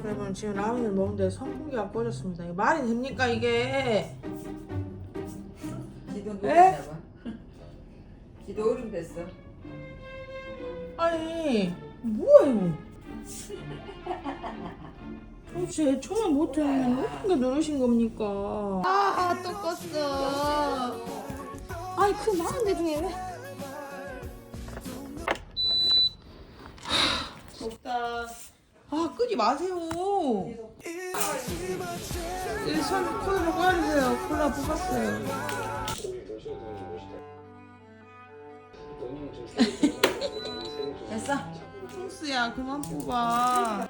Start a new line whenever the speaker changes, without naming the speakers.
여러분 지금 라면을 먹는데 선풍기가 꺼졌습니다. 이게 말이 됩니까 이게?
기도
에?
누웠나 봐. 기도 얼음 됐어.
아니 뭐예요? 도대체 애초에 못했는데 어떻게 누르신 겁니까?
또 껐어. 아니 그 많은 데 중에 왜?
덥다. 아 끄지 마세요. 이손 콜라 꺼주세요. 콜라 부었어요.
됐어.
풍수야 그만 뽑아.